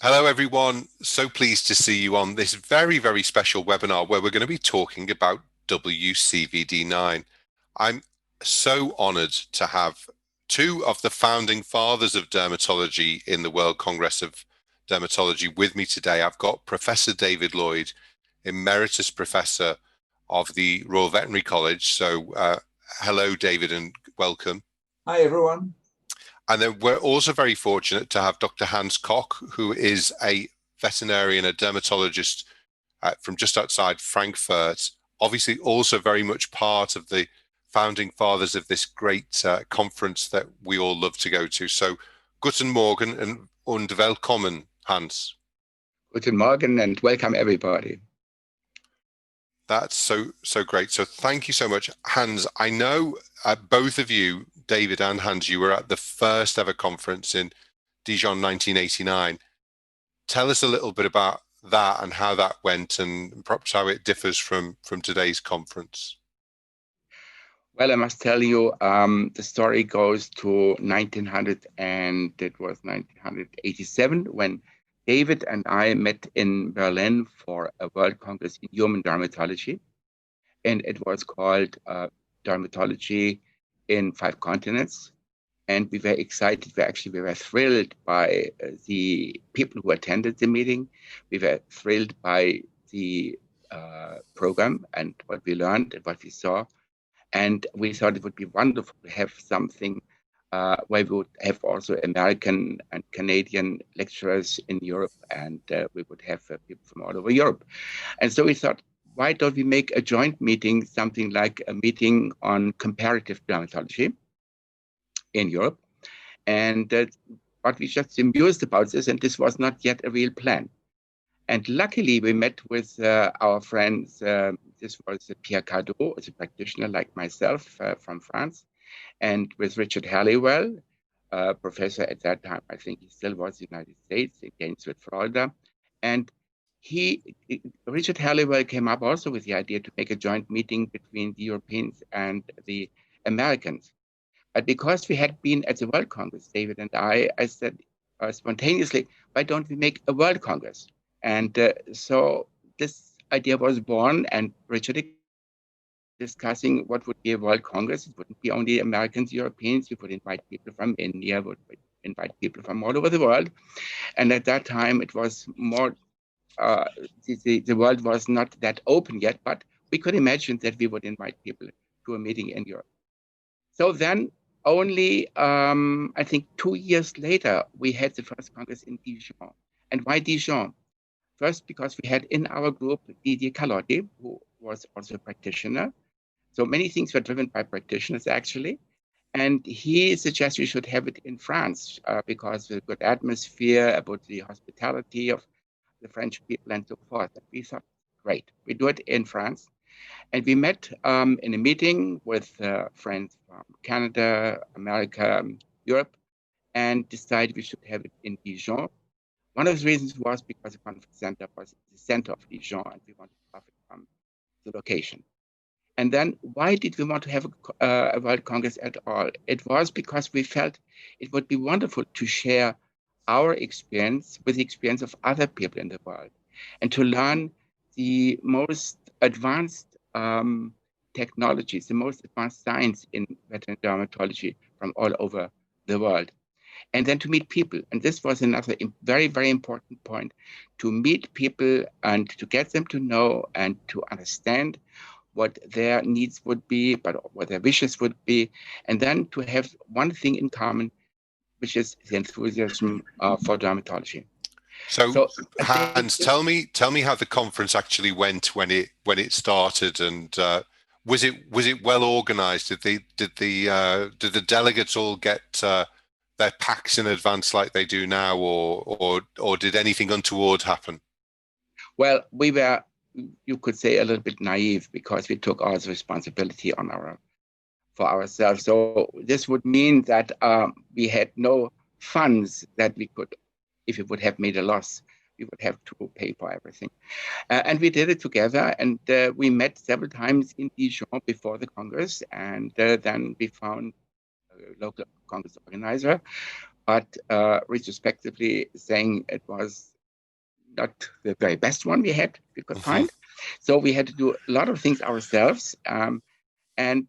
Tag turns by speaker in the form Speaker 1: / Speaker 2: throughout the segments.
Speaker 1: Hello, everyone. So pleased to see you on this very, very special webinar where we're going to be talking about WCVD9. I'm so honored to have two of the founding fathers of dermatology in the World Congress of Dermatology with me today. I've got Professor David Lloyd, Emeritus Professor of the Royal Veterinary College. So hello, David, and welcome.
Speaker 2: Hi, everyone.
Speaker 1: And then we're also very fortunate to have Dr. Hans Koch, who is a veterinarian, a dermatologist from just outside Frankfurt, obviously also very much part of the founding fathers of this great conference that we all love to go to. So, guten Morgen und willkommen, Hans.
Speaker 3: Guten Morgen and welcome everybody.
Speaker 1: That's so great. So thank you so much, Hans. I know both of you, David and Hans, you were at the first ever conference in Dijon 1989. Tell us a little bit about that and how that went and perhaps how it differs from today's conference.
Speaker 3: Well, I must tell you, the story goes to 1900 and it was 1987 when David and I met in Berlin for a World Congress in Human Dermatology. And it was called Dermatology in 5 Continents. And we were excited. We were thrilled by the people who attended the meeting. We were thrilled by the program and what we learned and what we saw. And we thought it would be wonderful to have something where we would have also American and Canadian lecturers in Europe, and we would have people from all over Europe. And so we thought, why don't we make a joint meeting, something like a meeting on comparative dermatology in Europe? And but we just amused about this, and this was not yet a real plan. And luckily, we met with our friends. This was Pierre Cardot, a practitioner like myself from France, and with Richard Halliwell, professor at that time. I think he still was in the United States, in Gainesville, Florida. And Richard Halliwell came up also with the idea to make a joint meeting between the Europeans and the Americans. But because we had been at the World Congress, David and I said spontaneously, why don't we make a World Congress? And so this idea was born, and Richard discussing what would be a World Congress. It wouldn't be only Americans, Europeans. We would invite people from India, would invite people from all over the world. And at that time, it was more, the world was not that open yet, but we could imagine that we would invite people to a meeting in Europe. So then only, I think 2 years later, we had the first Congress in Dijon. And why Dijon? First, because we had in our group Didier Calotti, who was also a practitioner. So many things were driven by practitioners, actually. And he suggested we should have it in France because of the good atmosphere, about the hospitality of the French people and so forth. And we thought, great, we do it in France. And we met in a meeting with friends from Canada, America, Europe, and decided we should have it in Dijon. One of the reasons was because the conference center was the center of Dijon, and we wanted to profit from the location. And then why did we want to have a World Congress at all? It was because we felt it would be wonderful to share our experience with the experience of other people in the world and to learn the most advanced technologies, the most advanced science in veterinary dermatology from all over the world. And then to meet people. And this was another very, very important point, to meet people and to get them to know and to understand what their needs would be, but what their wishes would be. And then to have one thing in common, which is the enthusiasm for dermatology.
Speaker 1: So Hans, tell me how the conference actually went when it started, and was it well organized? Did the delegates all get their packs in advance like they do now, or did anything untoward happen?
Speaker 3: Well, we were, you could say, a little bit naive because we took all the responsibility on for ourselves. So this would mean that we had no funds that we could, if we would have made a loss, we would have to pay for everything. And we did it together, and we met several times in Dijon before the Congress, and then we found a local Congress organizer. but retrospectively saying it was not the very best one we could find. So we had to do a lot of things ourselves. And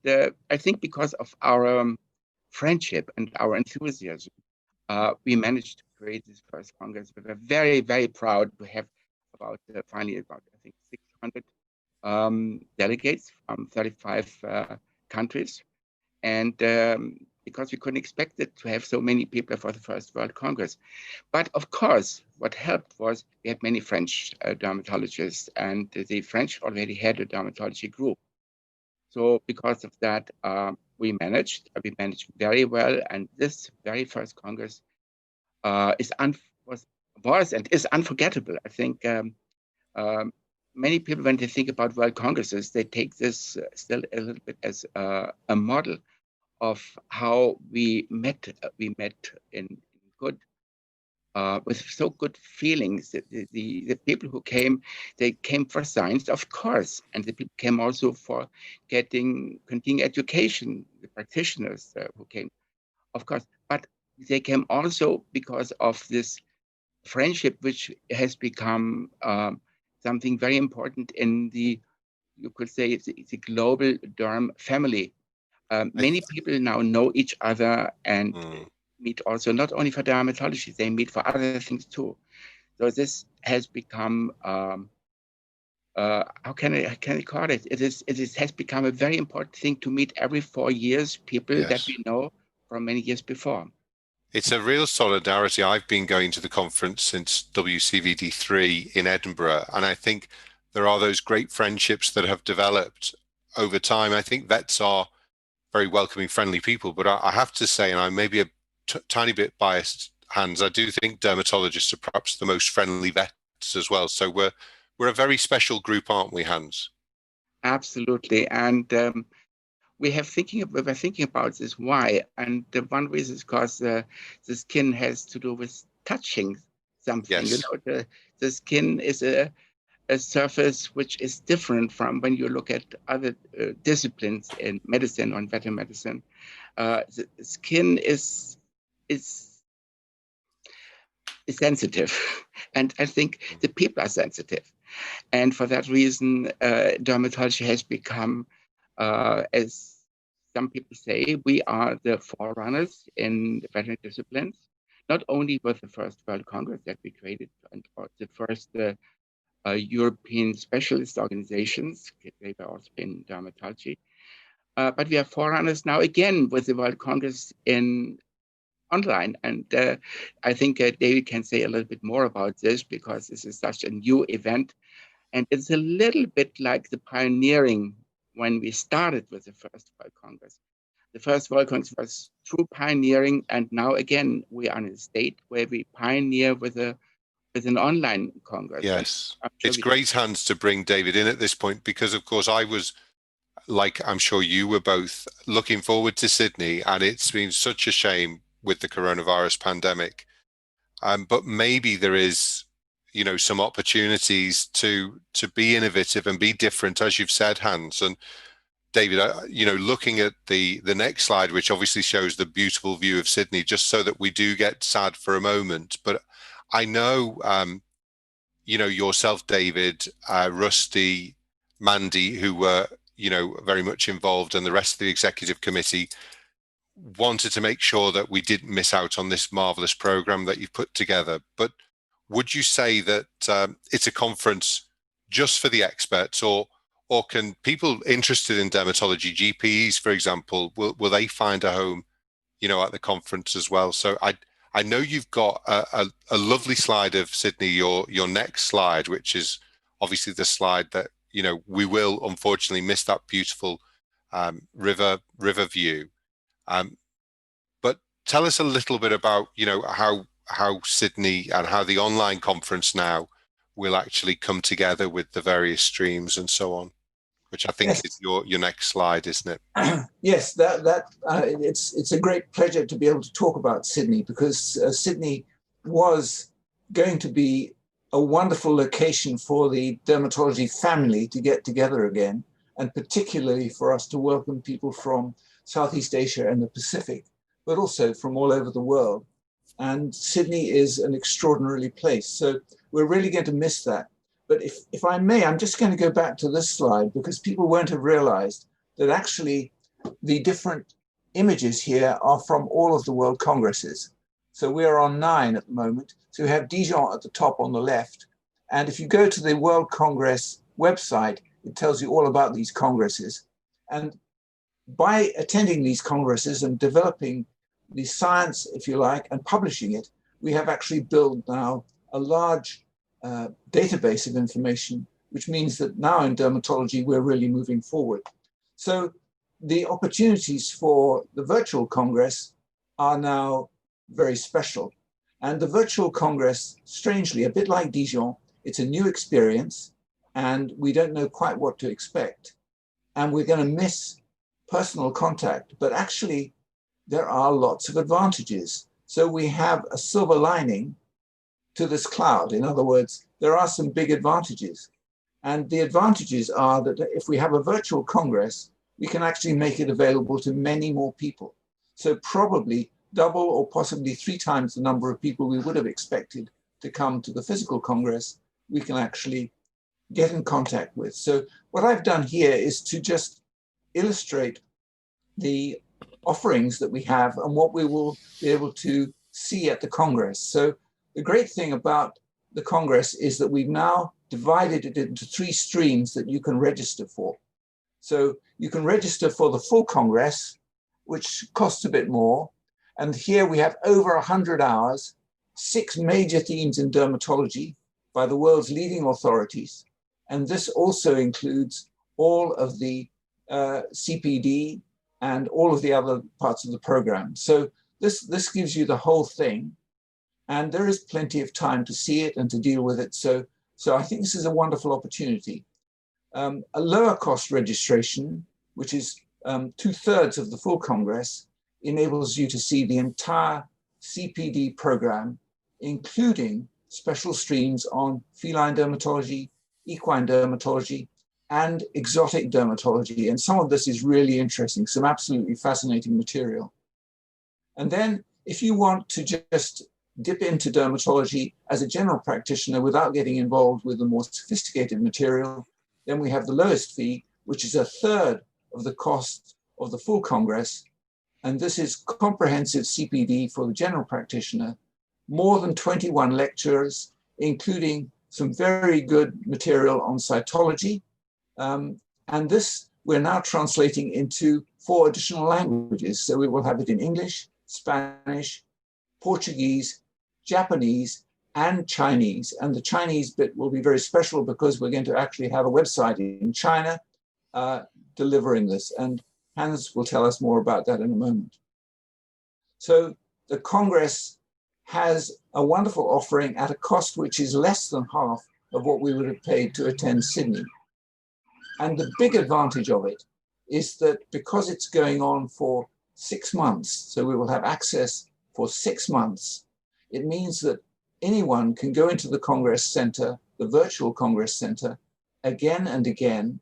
Speaker 3: I think because of our friendship and our enthusiasm, we managed to create this first Congress. We were very, very proud to have finally about, I think, 600 delegates from 35 countries. And because we couldn't expect it to have so many people for the first World Congress. But of course, what helped was we had many French dermatologists, and the French already had a dermatology group. So because of that, we managed very well. And this very first Congress was and is unforgettable. I think many people, when they think about World Congresses, they take this still a little bit as a model of how we met in good, with so good feelings. The people who came, they came for science, of course, and the people came also for getting continuing education, the practitioners who came, of course, but they came also because of this friendship, which has become something very important in the, you could say, it's a global derm family. Many people now know each other and meet also not only for dermatology, they meet for other things too. So this has become, how can I call it? It has become a very important thing to meet every 4 years people that we know from many years before.
Speaker 1: It's a real solidarity. I've been going to the conference since WCVD3 in Edinburgh, and I think there are those great friendships that have developed over time. I think vets are very welcoming, friendly people, but I have to say, and I may be a tiny bit biased, Hans, I do think dermatologists are perhaps the most friendly vets as well. So we're a very special group, aren't we, Hans?
Speaker 3: Absolutely, and we were thinking about this. Why? And the one reason is because the skin has to do with touching something.
Speaker 1: Yes.
Speaker 3: You know, the skin is a surface which is different from when you look at other disciplines in medicine or in veterinary medicine. The skin is sensitive, and I think the people are sensitive, and for that reason, dermatology has become, as some people say, we are the forerunners in the veterinary disciplines. Not only with the first World Congress that we created, and the first European specialist organizations, they were also in dermatology. But we are forerunners now again with the World Congress in online. And I think David can say a little bit more about this because this is such a new event. And it's a little bit like the pioneering when we started with the first World Congress. The first World Congress was true pioneering. And now again, we are in a state where we pioneer with an online Congress.
Speaker 1: Yes, it's great, Hans, to bring David in at this point because, of course, I was, like I'm sure you were both, looking forward to Sydney, and it's been such a shame with the coronavirus pandemic. But maybe there is, you know, some opportunities to be innovative and be different, as you've said, Hans. And David, you know, looking at the next slide, which obviously shows the beautiful view of Sydney, just so that we do get sad for a moment. But I know, you know, yourself, David, Rusty, Mandy, who were, you know, very much involved, and the rest of the executive committee wanted to make sure that we didn't miss out on this marvelous program that you've put together. But would you say that it's a conference just for the experts, or can people interested in dermatology, GPs, for example, will they find a home, you know, at the conference as well? So I know you've got a lovely slide of Sydney, your next slide, which is obviously the slide that, you know, we will unfortunately miss that beautiful river view. But tell us a little bit about, you know, how Sydney and how the online conference now will actually come together with the various streams and so on, which I think is your next slide, isn't it?
Speaker 2: Yes, it's a great pleasure to be able to talk about Sydney because Sydney was going to be a wonderful location for the dermatology family to get together again, and particularly for us to welcome people from Southeast Asia and the Pacific, but also from all over the world. And Sydney is an extraordinary place. So we're really going to miss that. But if I may, I'm just going to go back to this slide because people won't have realized that actually the different images here are from all of the World Congresses. So we are on 9 at the moment. So we have Dijon at the top on the left. And if you go to the World Congress website, it tells you all about these congresses. And by attending these congresses and developing the science, if you like, and publishing it, we have actually built now a large database of information, which means that now in dermatology, we're really moving forward. So the opportunities for the virtual Congress are now very special. And the virtual Congress, strangely, a bit like Dijon, it's a new experience, and we don't know quite what to expect. And we're going to miss personal contact, but actually, there are lots of advantages. So we have a silver lining to this cloud. In other words, there are some big advantages. And the advantages are that if we have a virtual Congress, we can actually make it available to many more people. So probably double or possibly 3 times the number of people we would have expected to come to the physical Congress, we can actually get in contact with. So what I've done here is to just illustrate the offerings that we have and what we will be able to see at the Congress. So the great thing about the Congress is that we've now divided it into 3 streams that you can register for. So you can register for the full Congress, which costs a bit more. And here we have over 100 hours, 6 major themes in dermatology by the world's leading authorities. And this also includes all of the CPD and all of the other parts of the program. So this gives you the whole thing. And there is plenty of time to see it and to deal with it. So I think this is a wonderful opportunity. A lower cost registration, which is 2/3 of the full Congress, enables you to see the entire CPD program, including special streams on feline dermatology, equine dermatology, and exotic dermatology. And some of this is really interesting, some absolutely fascinating material. And then if you want to just dip into dermatology as a general practitioner without getting involved with the more sophisticated material, then we have the lowest fee, which is 1/3 of the cost of the full Congress. And this is comprehensive CPD for the general practitioner, more than 21 lectures, including some very good material on cytology. And this we're now translating into 4 additional languages. So we will have it in English, Spanish, Portuguese, Japanese, and Chinese. And the Chinese bit will be very special because we're going to actually have a website in China delivering this. And Hans will tell us more about that in a moment. So the Congress has a wonderful offering at a cost which is less than half of what we would have paid to attend Sydney. And the big advantage of it is that because it's going on for 6 months, so we will have access for 6 months, it means that anyone can go into the Congress Center, the virtual Congress Center, again and again,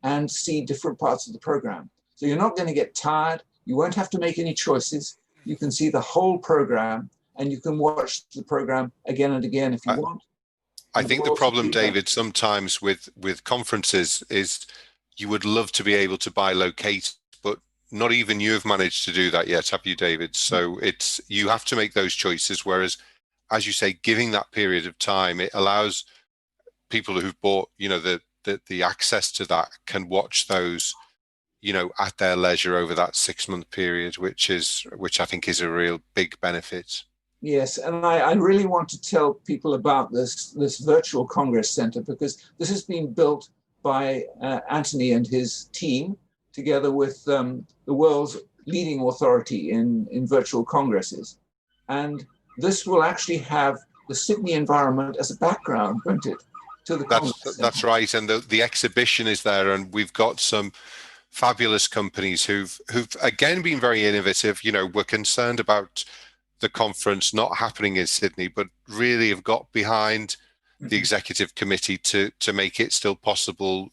Speaker 2: and see different parts of the program. So you're not going to get tired. You won't have to make any choices. You can see the whole program, and you can watch the program again and again if you want.
Speaker 1: I think the problem, David, sometimes with conferences is you would love to be able to buy locate, but not even you have managed to do that yet, have you, David? So you have to make those choices. Whereas, as you say, giving that period of time, it allows people who've bought, the access to that can watch those, at their leisure over that 6-month period, which I think is a real big benefit.
Speaker 2: Yes, and I really want to tell people about this virtual Congress Center because this has been built by Anthony and his team together with the world's leading authority in virtual congresses. And this will actually have the Sydney environment as a background, won't it, to the Congress Center?
Speaker 1: That's right, and the exhibition is there, and we've got some fabulous companies who've again been very innovative. We're concerned about the conference not happening in Sydney, but really have got behind the executive committee to make it still possible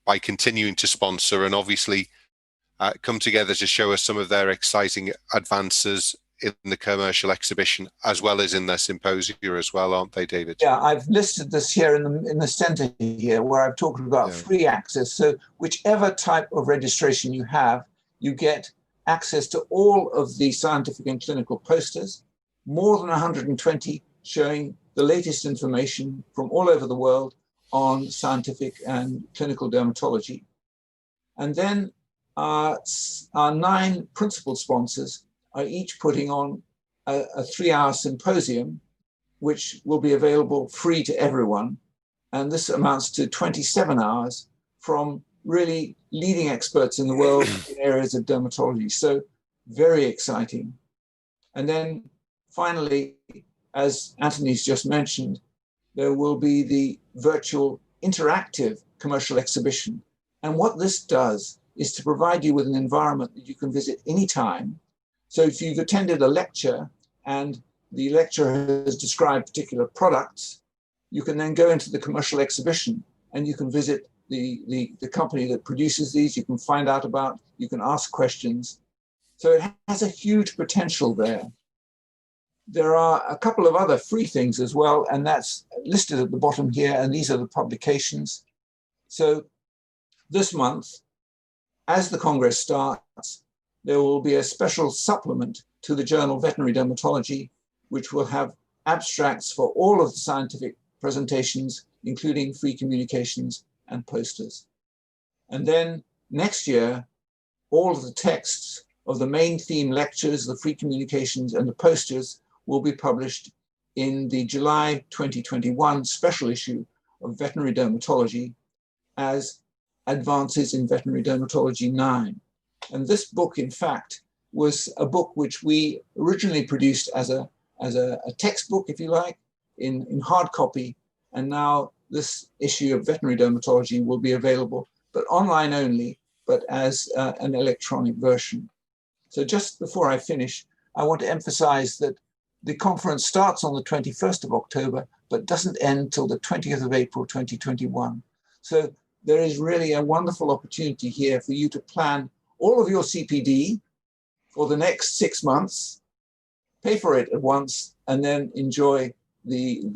Speaker 1: by continuing to sponsor and obviously come together to show us some of their exciting advances in the commercial exhibition as well as in their symposia as well, aren't they, David?
Speaker 2: Yeah, I've listed this here in the center here, where I've talked about free access. So whichever type of registration you have, you get access to all of the scientific and clinical posters, more than 120 showing the latest information from all over the world on scientific and clinical dermatology. And then our 9 principal sponsors are each putting on a 3-hour symposium, which will be available free to everyone. And this amounts to 27 hours from really leading experts in the world in areas of dermatology. So very exciting. And then finally, as Anthony's just mentioned, there will be the virtual interactive commercial exhibition. And what this does is to provide you with an environment that you can visit anytime. So if you've attended a lecture and the lecturer has described particular products, you can then go into the commercial exhibition and you can visit the company that produces these. You can find out about, you can ask questions. So it has a huge potential there. There are a couple of other free things as well, and that's listed at the bottom here, and these are the publications. So this month, as the Congress starts, there will be a special supplement to the journal Veterinary Dermatology, which will have abstracts for all of the scientific presentations, including free communications and posters. And then next year, all of the texts of the main theme lectures, the free communications and the posters will be published in the July 2021 special issue of Veterinary Dermatology as Advances in Veterinary Dermatology 9. And this book, in fact, was a book which we originally produced as a textbook, if you like, in hard copy. And now this issue of Veterinary Dermatology will be available, but online only, but as an electronic version. So just before I finish, I want to emphasize that the conference starts on the 21st of October, but doesn't end till the 20th of April, 2021. So there is really a wonderful opportunity here for you to plan all of your CPD for the next 6 months, pay for it at once, and then enjoy the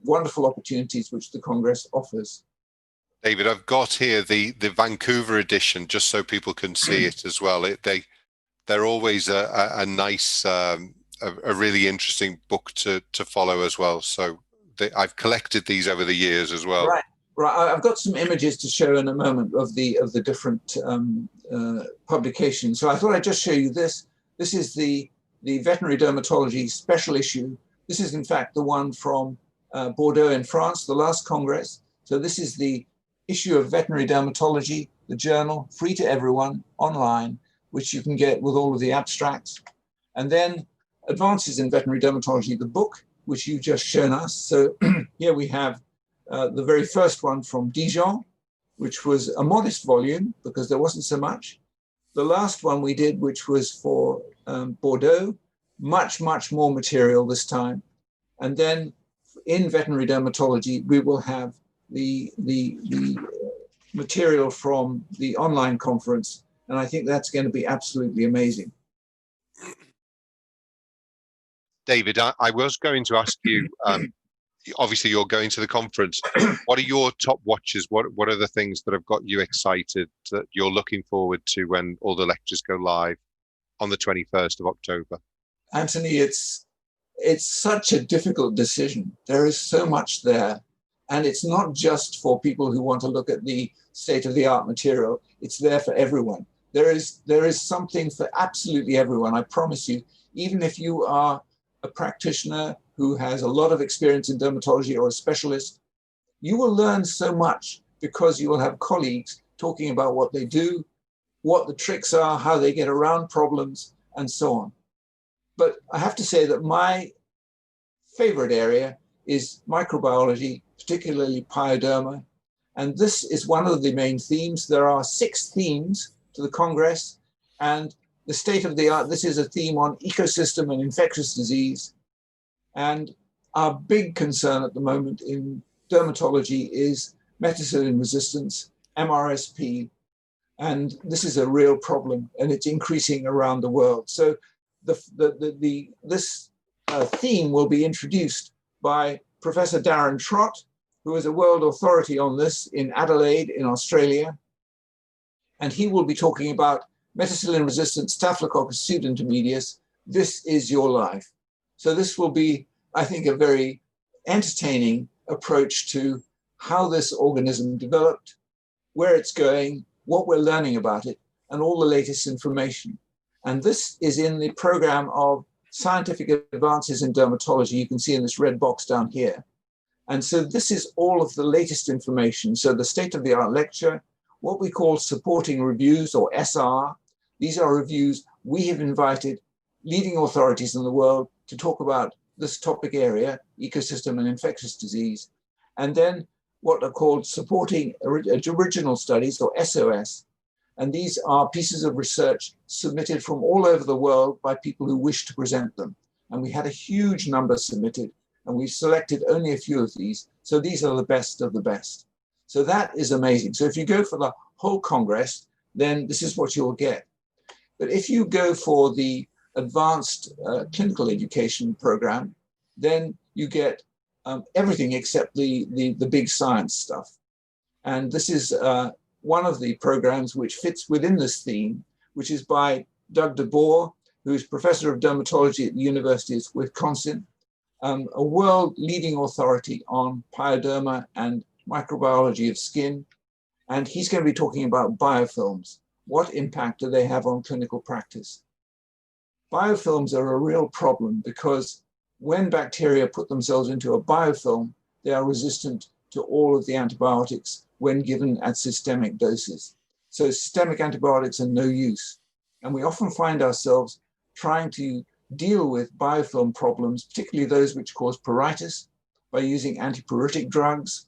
Speaker 2: wonderful opportunities which the Congress offers.
Speaker 1: David, I've got here the Vancouver edition, just so people can see it as well. They're always a nice, a really interesting book to follow as well. So I've collected these over the years as well.
Speaker 2: Right. I've got some images to show in a moment of the different publications. So I thought I'd just show you this. This is the Veterinary Dermatology special issue. This is in fact the one from Bordeaux in France, the last Congress. So this is the issue of Veterinary Dermatology, the journal, free to everyone, online, which you can get with all of the abstracts. And then Advances in Veterinary Dermatology, the book, which you've just shown us. So here we have the very first one from Dijon, which was a modest volume because there wasn't so much. The last one we did, which was for Bordeaux, much more material this time. And then in Veterinary Dermatology, we will have the material from the online conference. And I think that's going to be absolutely amazing.
Speaker 1: David, I was going to ask you, obviously you're going to the conference. What are your top watches? What are the things that have got you excited that you're looking forward to when all the lectures go live on the 21st of October?
Speaker 2: Anthony, it's such a difficult decision. There is so much there. And it's not just for people who want to look at the state-of-the-art material. It's there for everyone. There is something for absolutely everyone, I promise you. Even if you are a practitioner who has a lot of experience in dermatology or a specialist, you will learn so much because you will have colleagues talking about what they do, what the tricks are, how they get around problems, and so on. But I have to say that my favorite area is microbiology, particularly pyoderma. And this is one of the main themes. There are 6 themes to the Congress, and the state of the art, this is a theme on ecosystem and infectious disease. And our big concern at the moment in dermatology is methicillin resistance, MRSP. And this is a real problem, and it's increasing around the world. So this theme will be introduced by Professor Darren Trott, who is a world authority on this in Adelaide in Australia. And he will be talking about methicillin-resistant Staphylococcus pseudointermedius. This is your life. So this will be, I think, a very entertaining approach to how this organism developed, where it's going, what we're learning about it, and all the latest information. And this is in the program of Scientific Advances in Dermatology. You can see in this red box down here. And so this is all of the latest information. So the state-of-the-art lecture, what we call supporting reviews or SR. These are reviews we have invited leading authorities in the world to talk about this topic area, ecosystem and infectious disease. And then what are called supporting original studies or SOS. And these are pieces of research submitted from all over the world by people who wish to present them. And we had a huge number submitted, and we selected only a few of these. So these are the best of the best. So that is amazing. So if you go for the whole Congress, then this is what you'll get. But if you go for the advanced clinical education program, then you get everything except the big science stuff. And this is one of the programs which fits within this theme, which is by Doug DeBoer, who is Professor of Dermatology at the University of Wisconsin, a world leading authority on pyoderma and microbiology of skin. And he's going to be talking about biofilms. What impact do they have on clinical practice? Biofilms are a real problem because when bacteria put themselves into a biofilm, they are resistant to all of the antibiotics when given at systemic doses. So systemic antibiotics are no use. And we often find ourselves trying to deal with biofilm problems, particularly those which cause pruritus, by using antipruritic drugs,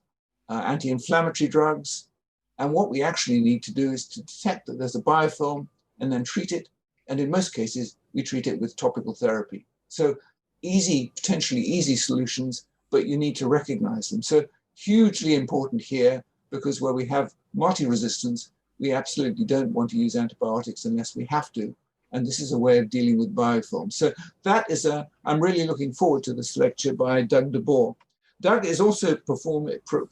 Speaker 2: anti-inflammatory drugs. And what we actually need to do is to detect that there's a biofilm and then treat it. And in most cases, we treat it with topical therapy. So easy, potentially easy solutions, but you need to recognize them. So hugely important here, because where we have multi-resistance, we absolutely don't want to use antibiotics unless we have to. And this is a way of dealing with biofilms. So that is I'm really looking forward to this lecture by Doug DeBoer. Doug is also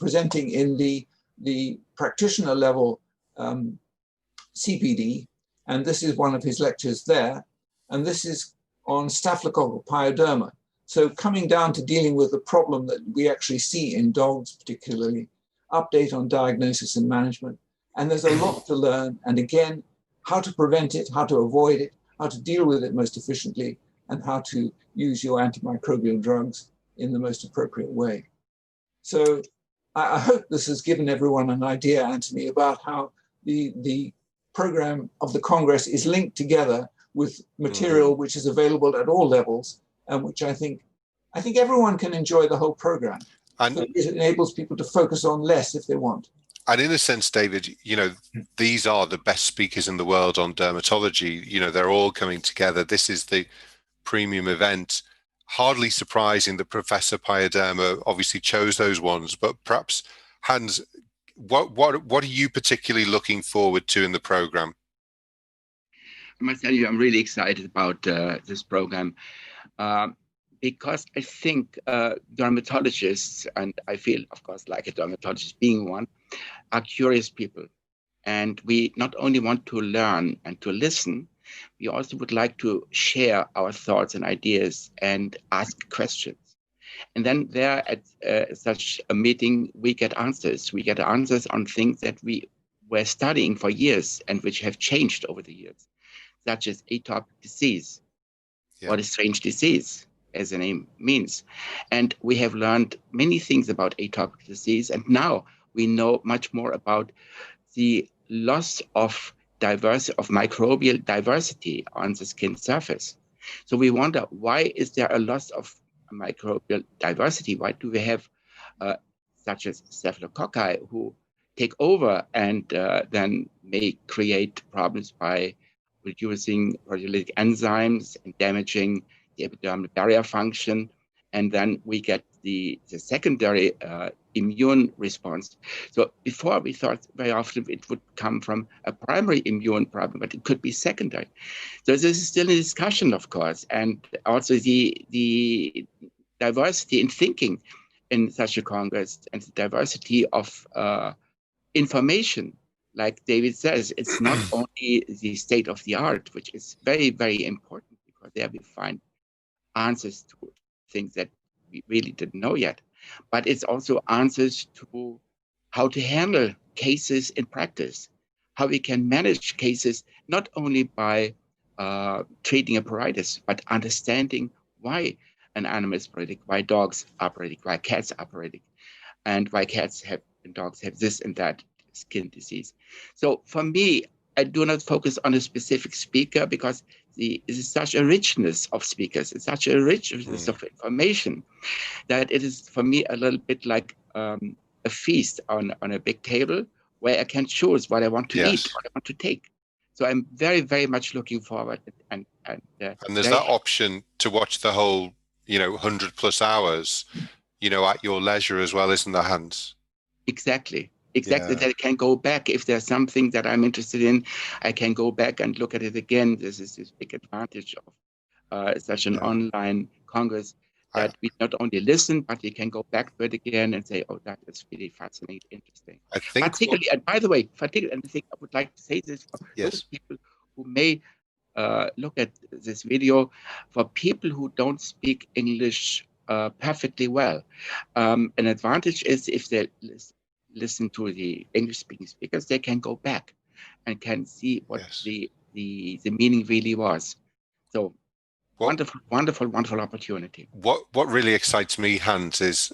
Speaker 2: presenting in the practitioner level CPD, and this is one of his lectures there. And this is on staphylococcal pyoderma. So coming down to dealing with the problem that we actually see in dogs, particularly, update on diagnosis and management. And there's a lot to learn. And again, how to prevent it, how to avoid it, how to deal with it most efficiently, and how to use your antimicrobial drugs in the most appropriate way. So I hope this has given everyone an idea, Anthony, about how the program of the Congress is linked together with material which is available at all levels, and which I think everyone can enjoy the whole program. And it enables people to focus on less if they want.
Speaker 1: And in a sense, David, these are the best speakers in the world on dermatology. They're all coming together. This is the premium event. Hardly surprising that Professor Pyoderma obviously chose those ones, but perhaps, Hans, what are you particularly looking forward to in the program?
Speaker 3: I must tell you, I'm really excited about this program because I think dermatologists, and I feel, of course, like a dermatologist being one, are curious people. And we not only want to learn and to listen, we also would like to share our thoughts and ideas and ask questions. And then there at such a meeting, we get answers. We get answers on things that we were studying for years and which have changed over the years, such as atopic disease. Yeah. What is strange disease, as the name means. And we have learned many things about atopic disease. And now we know much more about the loss of microbial diversity on the skin surface. So we wonder, why is there a loss of microbial diversity? Why do we have such as staphylococci who take over and then may create problems by reducing proteolytic enzymes and damaging the epidermal barrier function and then we get the secondary immune response. So before we thought very often it would come from a primary immune problem, but it could be secondary. So this is still a discussion, of course, and also the diversity in thinking in such a Congress and the diversity of information. Like David says, it's not only the state of the art, which is very, very important, because there we find answers to things that we really didn't know yet, but it's also answers to how to handle cases in practice, how we can manage cases not only by treating a pruritus, but understanding why an animal is pruritic, why dogs are pruritic, why cats are pruritic, and why cats have and dogs have this and that skin disease. So for me, I do not focus on a specific speaker, because it is such a richness of speakers, it's such a richness of information, that it is for me a little bit like a feast on a big table, where I can choose what I want to eat, what I want to take. So I'm very, very much looking forward, and
Speaker 1: there's that option to watch the whole 100+ hours at your leisure as well, isn't there, Hans?
Speaker 3: Exactly. That I can go back if there's something that I'm interested in. I can go back and look at it again. This is this big advantage of such an online Congress, that we not only listen, but we can go back to it again and say, "Oh, that is really fascinating, interesting."
Speaker 1: I think
Speaker 3: particularly, and by the way, and I think I would like to say this for those people who may look at this video, for people who don't speak English perfectly well. An advantage is if they listen to the English-speaking speakers, they can go back and can see what the meaning really was. So wonderful opportunity.
Speaker 1: What really excites me, Hans, is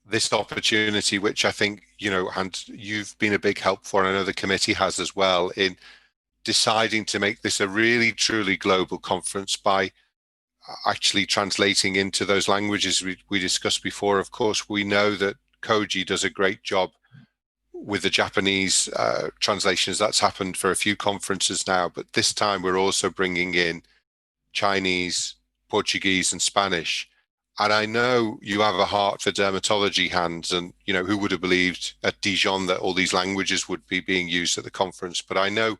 Speaker 1: this opportunity, which I think, Hans, you've been a big help for, and I know the committee has as well, in deciding to make this a really, truly global conference by actually translating into those languages we discussed before. Of course, we know that Koji does a great job with the Japanese translations. That's happened for a few conferences now, but this time we're also bringing in Chinese, Portuguese, and Spanish. And I know you have a heart for dermatology, Hans, and who would have believed at Dijon that all these languages would be being used at the conference. But I know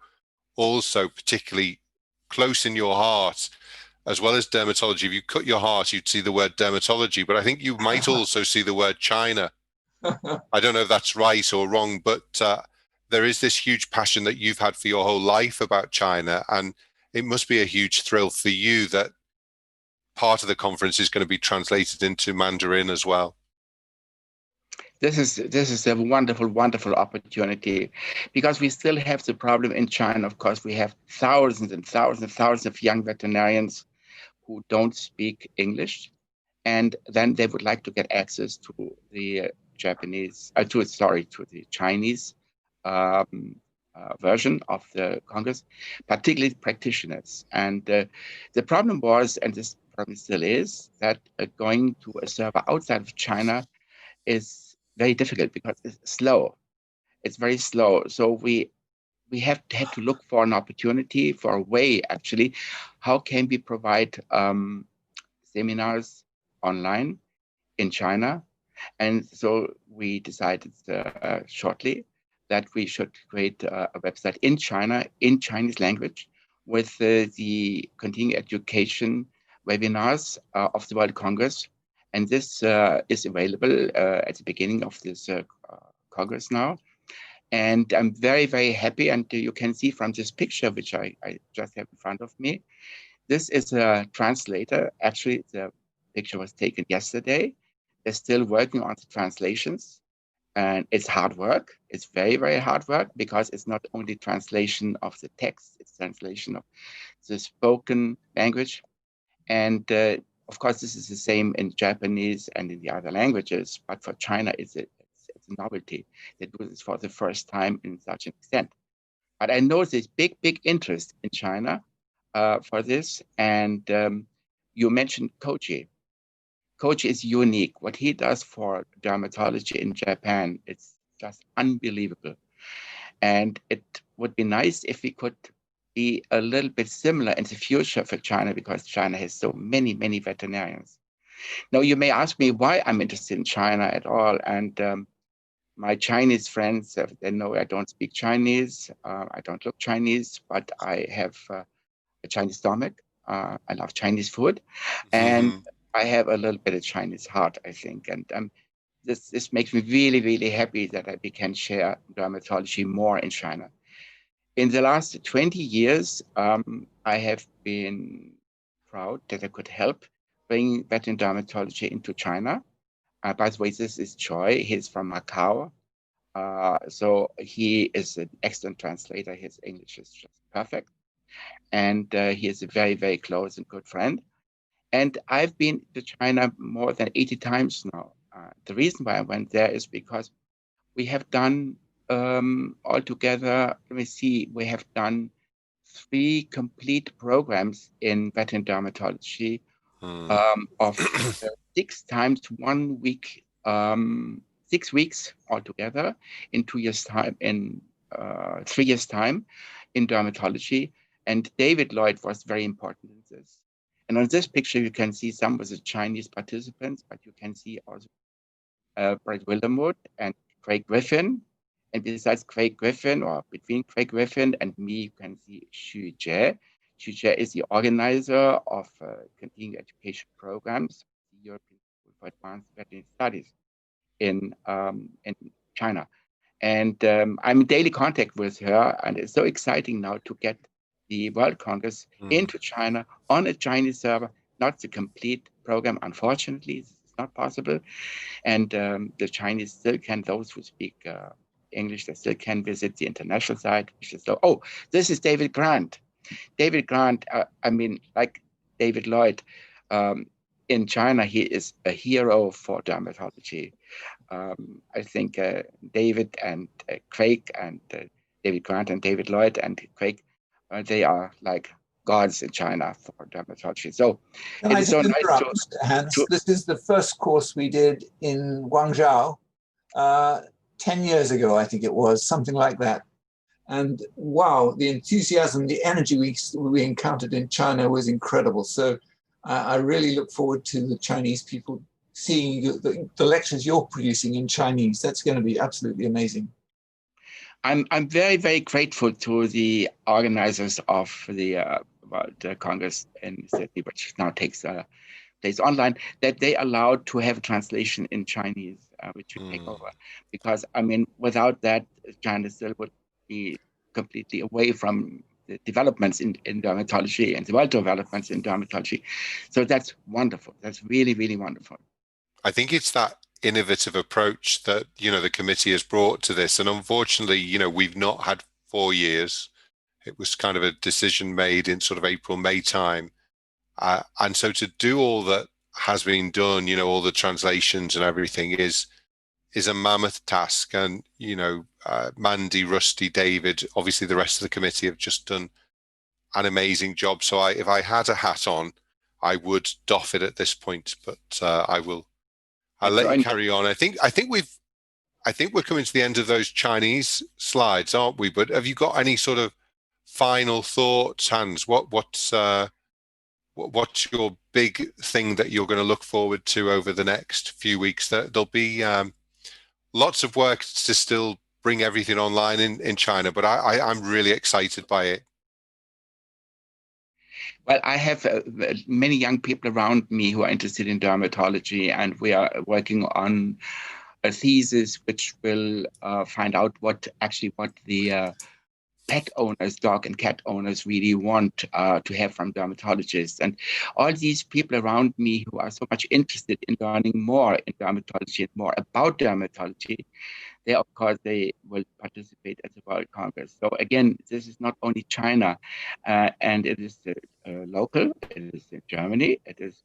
Speaker 1: also, particularly close in your heart, as well as dermatology, if you cut your heart, you'd see the word dermatology, but I think you might also see the word China. I don't know if that's right or wrong, but there is this huge passion that you've had for your whole life about China, and it must be a huge thrill for you that part of the conference is going to be translated into Mandarin as well.
Speaker 3: This is a wonderful opportunity, because we still have the problem in China. Of course, we have thousands and thousands of young veterinarians who don't speak English, and then they would like to get access to the to the Chinese version of the Congress, particularly practitioners. And the problem was, and this problem still is, that going to a server outside of China is very difficult, because it's slow. It's very slow. So we had to look for an opportunity, for a way, actually, how can we provide seminars online in China. And so we decided shortly that we should create a website in China, in Chinese language, with the continuing education webinars of the World Congress. And this is available at the beginning of this Congress now. And I'm very, very happy. And you can see from this picture, which I just have in front of me, this is a translator. Actually, the picture was taken yesterday. They're still working on the translations. And it's hard work. It's very, very hard work, because it's not only translation of the text, it's translation of the spoken language. And of course, this is the same in Japanese and in the other languages. But for China, it's a novelty. They do this for the first time in such an extent. But I know there's big interest in China for this. And you mentioned Koji. Koji is unique. What he does for dermatology in Japan, it's just unbelievable. And it would be nice if we could be a little bit similar in the future for China, because China has so many veterinarians. Now, you may ask me why I'm interested in China at all. And my Chinese friends, they know I don't speak Chinese. I don't look Chinese, but I have a Chinese stomach. I love Chinese food. And I have a little bit of Chinese heart, I think. And this makes me really, really happy that we can share dermatology more in China. In the last 20 years, I have been proud that I could help bring veteran dermatology into China. By the way, this is Choi. He's from Macau. So he is an excellent translator. His English is just perfect. And he is a very, very close and good friend. And I've been to China more than 80 times now. The reason why I went there is because we have done altogether, let me see, we have done 3 complete programs in veteran dermatology of 6 times 1 week, 6 weeks altogether in 2 years' time, in 3 years' time in dermatology. And David Lloyd was very important in this. And on this picture, you can see some of the Chinese participants, but you can see also Brett Wildermuth and Craig Griffin. And besides Craig Griffin, or between Craig Griffin and me, you can see Xu Jie. Xu Jie is the organizer of continuing education programs, the European School for Advanced Veterinary Studies in China. And I'm in daily contact with her, and it's so exciting now to get the World Congress into China on a Chinese server, not the complete program, unfortunately, this is not possible. And the Chinese still can, those who speak English, they still can visit the international site. So, oh, this is David Grant. David Grant, I mean, like David Lloyd, in China, he is a hero for dermatology. I think David and Craig and David Grant and David Lloyd and Craig, they are like gods in China for dermatology. So
Speaker 2: Can I just interrupt, Mr. Hans? This is the first course we did in Guangzhou 10 years ago, I think it was, something like that. And wow, the enthusiasm, the energy we encountered in China was incredible. So I really look forward to the Chinese people seeing the lectures you're producing in Chinese. That's going to be absolutely amazing.
Speaker 3: I'm very, very grateful to the organizers of the Congress in Sydney, which now takes place online, that they allowed to have a translation in Chinese, which would take over. Because, I mean, without that, China still would be completely away from the developments in dermatology and the world developments in dermatology. So that's wonderful. That's really, really wonderful.
Speaker 1: I think it's that innovative approach that, you know, the committee has brought to this. And unfortunately, you know, we've not had 4 years. It was kind of a decision made in sort of April, May time. And so to do all that has been done, you know, all the translations and everything is a mammoth task. And, you know, Mandy, Rusty, David, obviously the rest of the committee have just done an amazing job. So if I had a hat on, I would doff it at this point, but I'll let you carry on. I think we're coming to the end of those Chinese slides, aren't we? But have you got any sort of final thoughts, Hans? What's your big thing that you're going to look forward to over the next few weeks? There'll be lots of work to still bring everything online in China, but I'm really excited by it.
Speaker 3: Well, I have many young people around me who are interested in dermatology, and we are working on a thesis which will find out what the pet owners, dog and cat owners, really want to have from dermatologists. And all these people around me who are so much interested in learning more in dermatology and more about dermatology, they will participate at the World Congress. So again, this is not only China, and it is local, it is in Germany, it is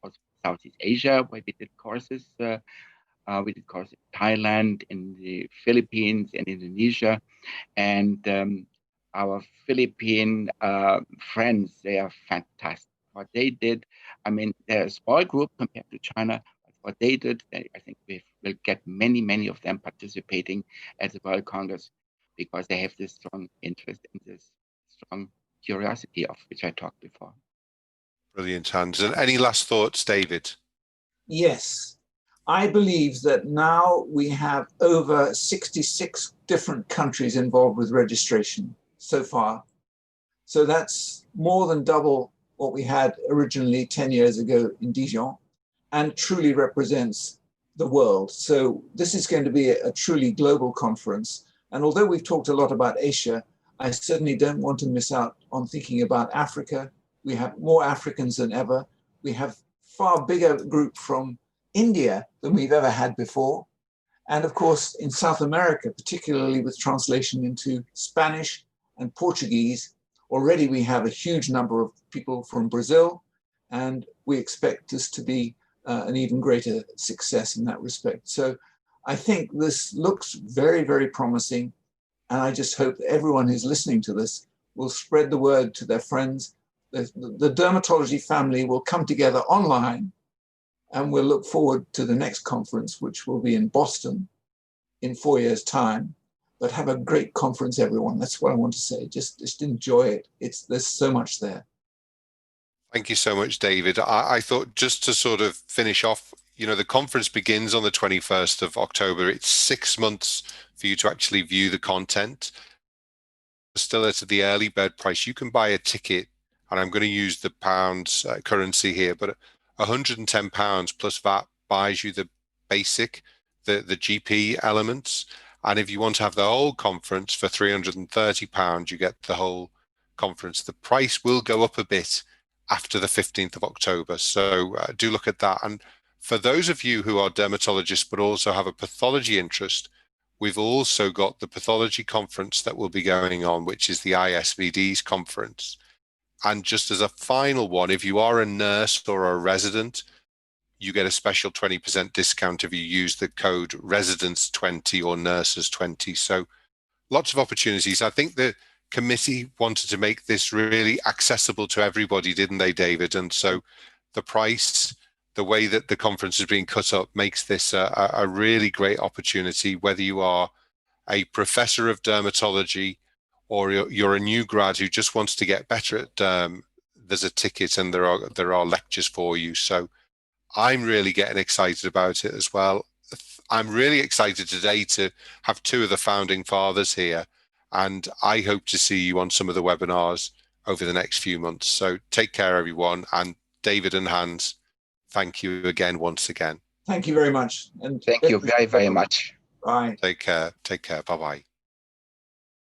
Speaker 3: also Southeast Asia, where we did courses. We did courses in Thailand, in the Philippines, and Indonesia. And our Philippine friends, they are fantastic. What they did, I mean, they're a small group compared to China. What they did, I think we will get many of them participating at the World Congress because they have this strong interest and this strong curiosity of which I talked before.
Speaker 1: Brilliant, Hans. And any last thoughts, David?
Speaker 2: Yes. I believe that now we have over 66 different countries involved with registration so far. So that's more than double what we had originally 10 years ago in Dijon, and truly represents the world. So this is going to be a truly global conference. And although we've talked a lot about Asia, I certainly don't want to miss out on thinking about Africa. We have more Africans than ever. We have far bigger group from India than we've ever had before. And of course, in South America, particularly with translation into Spanish and Portuguese, already we have a huge number of people from Brazil, and we expect this to be an even greater success in that respect. So I think this looks very, very promising. And I just hope that everyone who's listening to this will spread the word to their friends. The dermatology family will come together online, and we'll look forward to the next conference, which will be in Boston in 4 years' time. But have a great conference, everyone. That's what I want to say. Just enjoy it. There's so much there.
Speaker 1: Thank you so much, David. I thought, just to sort of finish off, the conference begins on the 21st of October. It's 6 months for you to actually view the content. Still at the early bird price, you can buy a ticket, and I'm going to use the pounds currency here, but £110 plus VAT buys you the basic, the GP elements. And if you want to have the whole conference for £330, you get the whole conference. The price will go up a bit after the 15th of October. So do look at that. And for those of you who are dermatologists but also have a pathology interest, we've also got the pathology conference that will be going on, which is the ISVD's conference. And just as a final one, if you are a nurse or a resident, you get a special 20% discount if you use the code residents20 or nurses20. So lots of opportunities. I think the committee wanted to make this really accessible to everybody, didn't they, David? And so the price, the way that the conference is being cut up, makes this a really great opportunity, whether you are a professor of dermatology or you're a new grad who just wants to get better at derm. There's a ticket and there are lectures for you. So I'm really getting excited about it as well. I'm really excited today to have two of the founding fathers here, and I hope to see you on some of the webinars over the next few months. So take care, everyone. And David and Hans, thank you again, once again.
Speaker 2: Thank you very much. And
Speaker 3: thank you very, very much.
Speaker 2: Bye.
Speaker 1: Take care. Take care. Bye-bye.